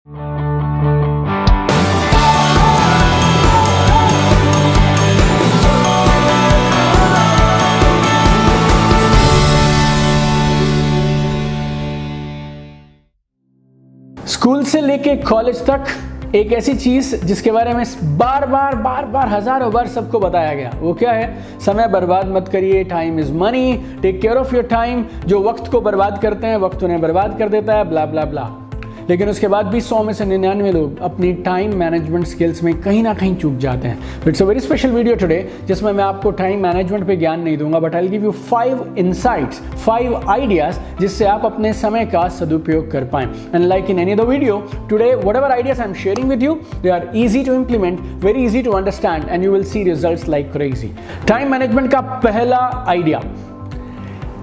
School से लेके college तक एक ऐसी चीज जिसके बारे में बार बार हजारों बार सबको बताया गया, वो क्या है? समय बर्बाद मत करिए, time is money, take care of your time. जो वक्त को बर्बाद करते हैं वक्त उन्हें बर्बाद कर देता है, ब्ला ब्ला ब्ला। लेकिन उसके बाद भी 100 में से 99 लोग अपनी टाइम मैनेजमेंट स्किल्स में कहीं ना कहीं चूक जाते हैं। It's a very special video today, जिसमें मैं आपको टाइम मैनेजमेंट पे ज्ञान नहीं दूंगा, but I will give you 5 insights, 5 ideas जिससे आप अपने समय का सदुपयोग कर पाएं। And like in any other video today, whatever ideas I am sharing with you, they are easy to implement, very easy to understand, and you will see results like crazy. Time management का पहला idea,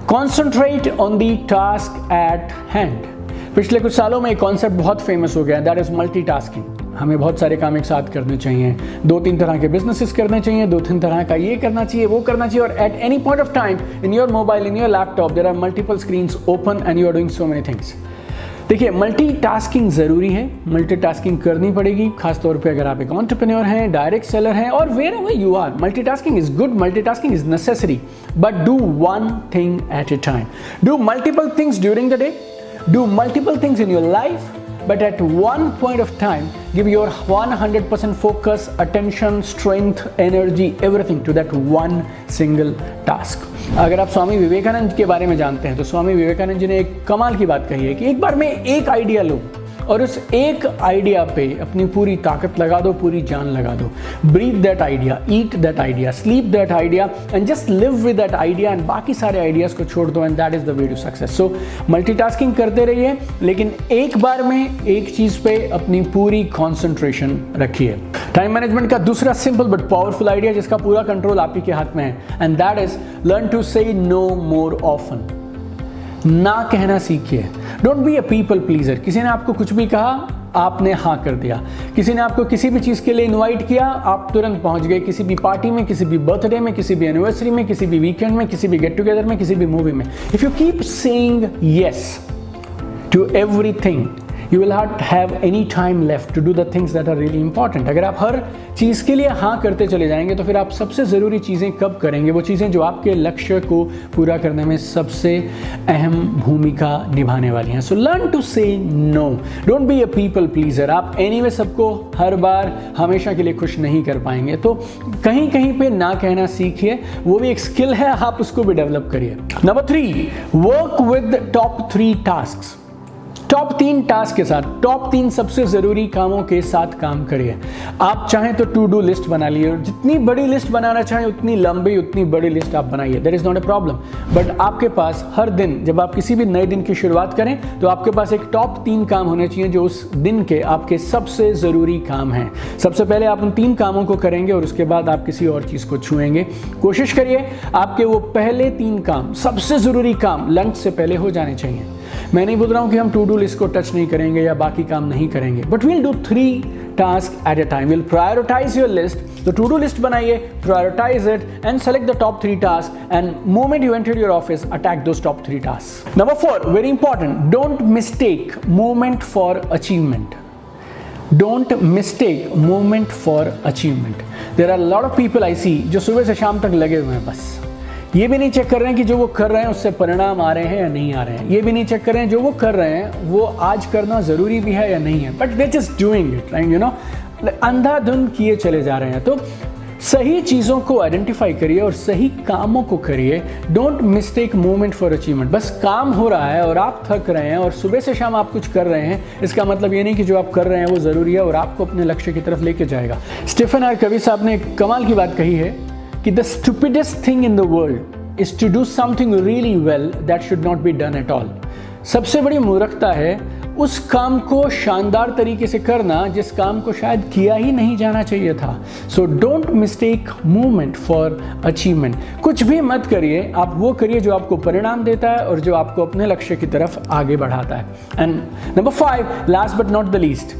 concentrate on the task at hand. पिछले कुछ सालों में एक concept बहुत famous हो गया, दैट इज मल्टीटास्किंग। हमें बहुत सारे काम एक साथ करने चाहिए, 2-3 तरह के बिजनेसेस करने चाहिए, 2-3 तरह का ये करना चाहिए, वो करना चाहिए, और at any point of time in your mobile, in your laptop, there are multiple screens open and you are doing so many things. देखिए, मल्टीटास्किंग जरूरी है, मल्टीटास्किंग करनी पड़ेगी, खासतौर पे अगर आप एक एंटरप्रेन्योर हैं, डायरेक्ट सेलर हैं, और wherever you are, multitasking is good, multitasking is necessary, but do one thing at a time. Do multiple things during the day, do multiple things in your life, but at one point of time, give your 100% focus, attention, strength, energy, everything to that one single task. अगर आप स्वामी विवेकानंद के बारे में जानते हैं तो स्वामी विवेकानंद जी ने एक कमाल की बात कही है कि एक बार में एक आइडिया लो और उस एक आइडिया पे अपनी पूरी ताकत लगा दो, पूरी जान लगा दो। Breathe that idea, eat that idea, sleep that idea, and just live with that idea, and बाकी सारे आइडियाज को छोड़ दो, and that is the way to success. So multitasking करते रहिए, लेकिन एक बार में एक चीज पे अपनी पूरी कॉन्सेंट्रेशन रखिए। टाइम मैनेजमेंट का दूसरा सिंपल बट पावरफुल आइडिया, जिसका पूरा कंट्रोल आप ही के हाथ में है, and that is learn to say no more often. ना कहना सीखिए। Don't be a people pleaser. किसी ने आपको कुछ भी कहा, आपने हाँ कर दिया। किसी ने आपको किसी भी चीज के लिए इनवाइट किया, आप तुरंत पहुंच गए, किसी भी पार्टी में, किसी भी बर्थडे में, किसी भी एनिवर्सरी में, किसी भी वीकेंड में, किसी भी गेट टुगेदर में, किसी भी मूवी में। If you keep saying yes to everything, you will not have any time left to do the things that are really important. अगर आप हर चीज़ के लिए हाँ करते चले जाएंगे तो फिर आप सबसे ज़रूरी चीज़ें कब करेंगे? वो चीज़ें जो आपके लक्ष्य को पूरा करने में सबसे अहम भूमिका निभाने वाली हैं। So learn to say no. Don't be a people pleaser. आप anyway सबको हर बार हमेशा के लिए खुश नहीं कर पाएंगे, तो कहीं कहीं पे ना कहना सीखिए। वो भी एक स्किल है, आप उसको भी डेवलप करिए। Number 3, work with top 3 task. Top 3 task के साथ, टॉप 3 सबसे जरूरी कामों के साथ काम करिए। आप चाहें तो टू डू लिस्ट बना लिए, जितनी बड़ी लिस्ट बनाना चाहें उतनी लंबी, उतनी बड़ी लिस्ट आप बनाइए, that is not a problem. But आपके पास हर दिन, जब आप किसी भी नए दिन की शुरुआत करें, तो आपके पास एक टॉप 3 काम होने चाहिए जो उस दिन के आपके सबसे जरूरी काम हैं। सबसे पहले आप उन 3 कामों को करेंगे और उसके बाद आप किसी और चीज को छुएंगे। कोशिश करिए आपके वो पहले 3 काम, सबसे जरूरी काम, लंच से पहले हो जाने चाहिए। मैं नहीं बोल रहा हूं कि हम टू डू लिस्ट को टच नहीं करेंगे या बाकी काम नहीं करेंगे, but we'll do 3 task at a time. Will prioritize your list. तो टू डू लिस्ट बनाइए, prioritize it, and select the top 3 task, and moment you enter your office, attack those top 3 task. Number 4, very important, don't mistake moment for achievement. Don't mistake moment for achievement. There are a lot of people I see जो सुबह से शाम तक लगे हुए हैं, बस ये भी नहीं चेक कर रहे हैं कि जो वो कर रहे हैं उससे परिणाम आ रहे हैं या नहीं आ रहे हैं। ये भी नहीं चेक कर रहे हैं जो वो कर रहे हैं वो आज करना जरूरी भी है या नहीं है, but they just doing it, right? You know, अंधाधुंध किए चले जा रहे हैं। तो सही चीज़ों को आइडेंटिफाई करिए और सही कामों को करिए। Don't mistake moment for achievement. बस काम हो रहा है और आप थक रहे हैं और सुबह से शाम आप कुछ कर रहे हैं, इसका मतलब ये नहीं कि जो आप कर रहे हैं वो ज़रूरी है और आपको अपने लक्ष्य की तरफ लेके जाएगा। स्टीफन आर कवी साहब ने एक कमाल की बात कही है कि the stupidest thing in the world is to do something really well that should not be done at all. सबसे बड़ी मूर्खता है उस काम को शानदार तरीके से करना जिस काम को शायद किया ही नहीं जाना चाहिए था। So don't mistake movement for achievement. कुछ भी मत करिए, आप वो करिए जो आपको परिणाम देता है और जो आपको अपने लक्ष्य की तरफ आगे बढ़ाता है। And number 5, last but not the least,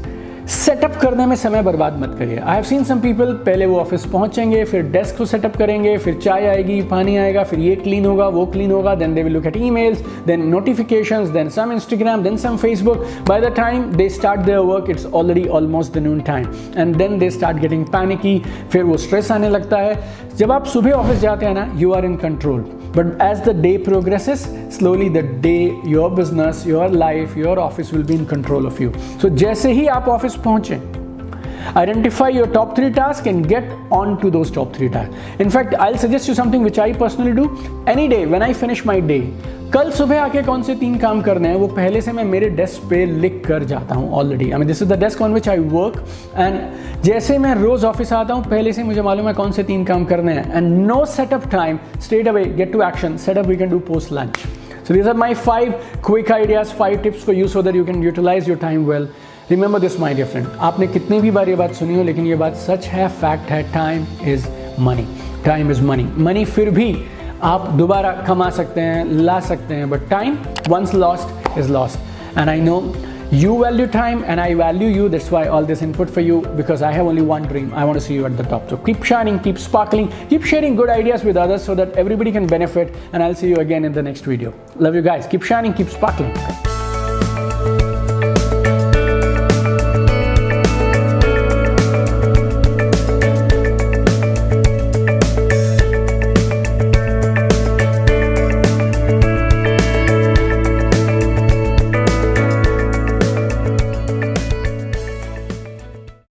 setup करने में समय बर्बाद मत करिए। I have seen some people, पहले वो ऑफिस पहुंचेंगे, फिर डेस्क को सेटअप करेंगे, फिर चाय आएगी, पानी आएगा, फिर ये क्लीन होगा, वो क्लीन होगा, then they will look at emails, then notifications, then some Instagram, then some Facebook. By the time they start their work it's already almost the noon time and then they start getting panicky, फिर वो stress आने लगता है। जब आप सुबह office जाते हैं ना, you are in control, but as the day progresses, slowly the day your business, your life, your office will be in control of you. So जैसे ही आप ऑफिस पहुंचे, identify your top 3 tasks and get on to those top 3 tasks. In fact, I'll suggest you something which I personally do. Any day when I finish my day, कल सुबह आके कौन से 3 काम करने हैं वो पहले से मैं मेरे डेस्क पे लिख कर जाता हूँ already. I mean this is the desk on which I work and जैसे मैं रोज ऑफिस आता हूँ पहले से मुझे मालूम है कौन से 3 काम करने हैं and no setup time, straight away get to action, setup we can do post lunch. So these are my 5 quick ideas, 5 tips for you so that you can utilize your time well. Remember this my dear friend, आपने कितनी भी बार ये बात सुनी हो लेकिन ये बात सच है, फैक्ट है, time is money, time is money. Money फिर भी आप दोबारा कमा सकते हैं, ला सकते हैं, but time once lost is lost and I know you value time and I value you. That's why all this input for you, because I have only one dream. I want to see you at the top. So keep shining, keep sparkling, keep sharing good ideas with others so that everybody can benefit, and I'll see you again in the next video. Love you guys. Keep shining, keep sparkling.